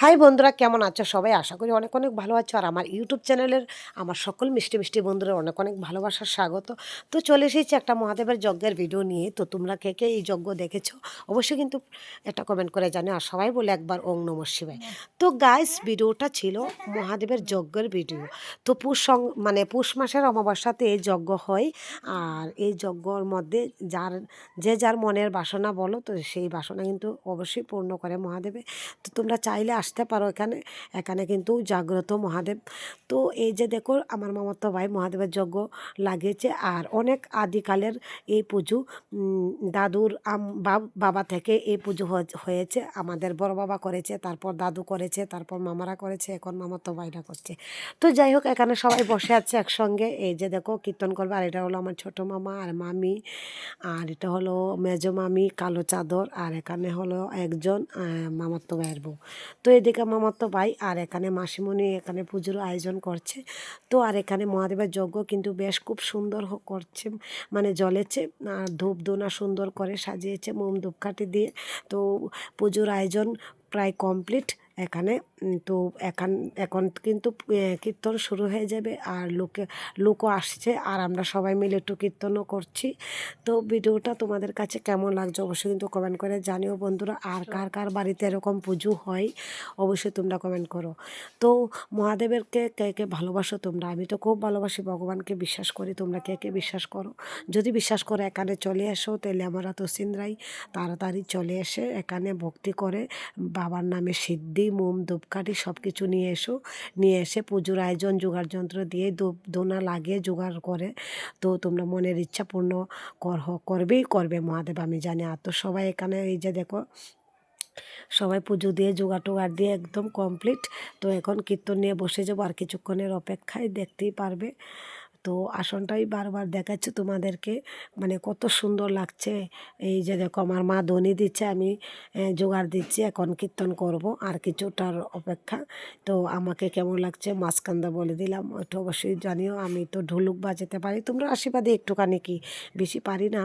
High বন্ধুরা, কেমন আছো সবাই? আশা করি অনেক অনেক ভালো আছো। আর আমার ইউটিউব চ্যানেলের আমার সকল মিষ্টি মিষ্টি বন্ধুরা অনেক অনেক ভালোবাসার স্বাগত। তো চলে এসেছি একটা মহাদেবের যজ্ঞের ভিডিও নিয়ে। তো তোমরা কে কে এই যজ্ঞ দেখেছো অবশ্যই কিন্তু একটা কমেন্ট করে জানিও। আর সবাই বলে একবার ওং নমঃ শিবায়। তো গাইস, ভিডিওটা ছিল মহাদেবের যজ্ঞের ভিডিও। তো পুষ মাসের অমাবস্যাতে এই যজ্ঞ হয়। আর এই যজ্ঞর মধ্যে যার মনের বাসনা বলো, তো সেই বাসনা কিন্তু অবশ্যই পূর্ণ করে মহাদেবে। তো তোমরা চাইলে আসতে পারো এখানে। এখানে কিন্তু জাগ্রত মহাদেব। তো এই যে দেখো, আমার মামাতো ভাই মহাদেবের যজ্ঞ লাগিয়েছে। আর অনেক আদিকালের এই পুজো, দাদুর বাবা থেকে এই পুজো হয়েছে। আমাদের বড় বাবা করেছে, তারপর দাদু করেছে, তারপর মামারা করেছে, এখন মামাতো ভাইরা করছে। তো যাই হোক, এখানে সবাই বসে আছে একসঙ্গে। এই যে দেখো, কীর্তন করবে। আর এটা হলো আমার ছোট মামা আর মামি। আর এটা হলো মেজো মামি কালো চাদর। আর এখানে হলো একজন মামাতো ভাইয়ের বউ। তো এদিকে মামাতো ভাই আর এখানে মাসিমণি এখানে পুজোর আয়োজন করছে। তো আর এখানে মহাদেবের যজ্ঞ কিন্তু বেশ খুব সুন্দর করছে, মানে জ্বলেছে। আর ধূপ ধুনা সুন্দর করে সাজিয়েছে মোম ধূপকাঠি দিয়ে। তো পুজোর আয়োজন প্রায় কমপ্লিট এখানে। তো এখন কিন্তু কীর্তন শুরু হয়ে যাবে। আর লোকও আসছে, আর আমরা সবাই মিলে একটু কীর্তনও করছি। তো ভিডিওটা তোমাদের কাছে কেমন লাগছে অবশ্যই কিন্তু কমেন্ট করে জানিও বন্ধুরা। আর কার কার বাড়িতে এরকম পুজো হয় অবশ্যই তোমরা কমেন্ট করো। তো মহাদেবেরকে কে কে ভালোবাসো তোমরা? আমি তো খুব ভালোবাসি, ভগবানকে বিশ্বাস করি। তোমরা কে কে বিশ্বাস করো? যদি বিশ্বাস করো এখানে চলে এসো, তাহলে আমরা তো সিন্দ্রাই তাড়াতাড়ি চলে এসে এখানে ভক্তি করে বাবার নামে সিদ্ধি মোম ধূপকাঠি সব কিছু নিয়ে এসে পুজোর আয়োজন জোগাড় যন্ত্র দিয়ে ধূপ ধুনা লাগিয়ে জোগাড় করে। তো তোমরা মনের ইচ্ছা পূর্ণ করবে মহাদেব, আমি জানি। আর তো সবাই এখানে এই যে দেখো, সবাই পুজো দিয়ে জোগাড় টোগাড় দিয়ে একদম কমপ্লিট। তো এখন কীর্তন নিয়ে বসে যাবো, আর কিছুক্ষণের অপেক্ষায় দেখতেই পারবে। তো আসনটাই বারবার দেখাচ্ছে তোমাদেরকে, মানে কত সুন্দর লাগছে। এই যে দেখো, আমার মা ধ্বনি দিচ্ছে, আমি জোগাড় দিচ্ছি। এখন কীর্তন করব, আর কিছুটার অপেক্ষা। তো আমাকে কেমন লাগছে মাঝখানটা বলে দিলাম, একটু অবশ্যই জানিও। আমি তো ঢোলক বাজাতে পারি, তোমরা আশীর্বাদে একটুখানি, কি বেশি পারি না।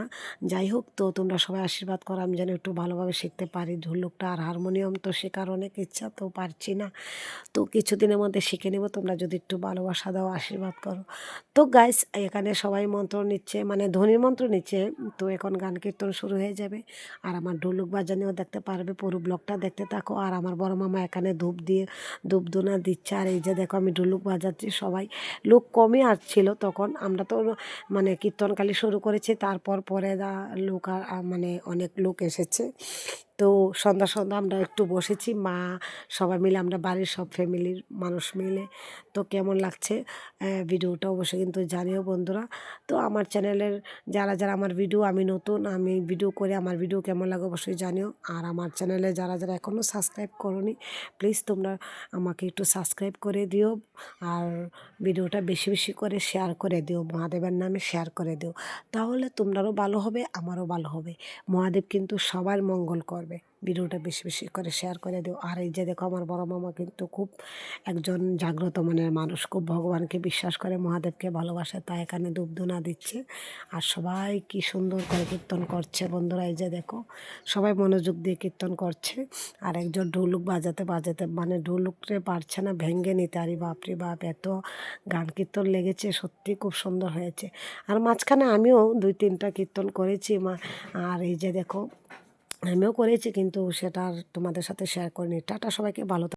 যাই হোক, তো তোমরা সবাই আশীর্বাদ করো আমি যেন একটু ভালোভাবে শিখতে পারি ঢোলকটা। আর হারমোনিয়াম তো শেখার অনেক ইচ্ছা, তো পারছি না। তো কিছুদিনের মধ্যে শিখে নেব, তোমরা যদি একটু ভালোবাসা দাও, আশীর্বাদ করো। তো গাইস, এখানে সবাই মন্ত্র নিচ্ছে, মানে ধ্বনির মন্ত্র নিচ্ছে। তো এখন গান কীর্তন শুরু হয়ে যাবে। আর আমার ঢোলক বাজানিও দেখতে পারবে, পুরো ব্লগটা দেখতে থাকো। আর আমার বড় মামা এখানে ধূপ ধুনা দিচ্ছে। আর এই যে দেখো, আমি ঢোলক বাজাচ্ছি। সবাই লোক কমই আসছিল তখন, আমরা তো মানে কীর্তনকালী শুরু করেছি, তারপর পরে লোক মানে অনেক লোক এসেছে। তো সন্ধ্যা সন্ধ্যা আমরা একটু বসেছি মা সবাই মিলে, আমরা বাড়ির সব ফ্যামিলির মানুষ মিলে। তো কেমন লাগছে ভিডিওটা অবশ্যই কিন্তু জানিও বন্ধুরা। তো আমার চ্যানেলের যারা আমার ভিডিও, আমি নতুন, আমি ভিডিও করে, আমার ভিডিও কেমন লাগে অবশ্যই জানিও। আর আমার চ্যানেলে যারা এখনও সাবস্ক্রাইব করোনি, প্লিজ তোমরা আমাকে একটু সাবস্ক্রাইব করে দিও। আর ভিডিওটা বেশি বেশি করে শেয়ার করে দিও, মহাদেবের নামে শেয়ার করে দিও। তাহলে তোমরারও ভালো হবে, আমারও ভালো হবে। মহাদেব কিন্তু সবার মঙ্গল করবে। ভিডিওটা বেশি বেশি করে শেয়ার করে দিও। আর এই যে দেখো, আমার বড় মামা কিন্তু খুব একজন জাগ্রত মনের মানুষ, খুব ভগবানকে বিশ্বাস করে, মহাদেবকে ভালোবাসে, তাই এখানে ধূপধুনা দিচ্ছে। আর সবাই কি সুন্দর করে কীর্তন করছে বন্ধুরা। এই যে দেখো, সবাই মনোযোগ দিয়ে কীর্তন করছে। আর একজন ঢোলক বাজাতে মানে ঢোলকরে পারছে না ভেঙে নিতে। আরে বাপরে বাপ, এত গান কীর্তন লেগেছে, সত্যি খুব সুন্দর হয়েছে। আর মাঝখানে আমিও 2-3টা কীর্তন করেছি আর এই যে দেখো, আমিও করেছি, কিন্তু সেটা আর তোমাদের সাথে শেয়ার করিনি। টাটা, সবাইকে ভালো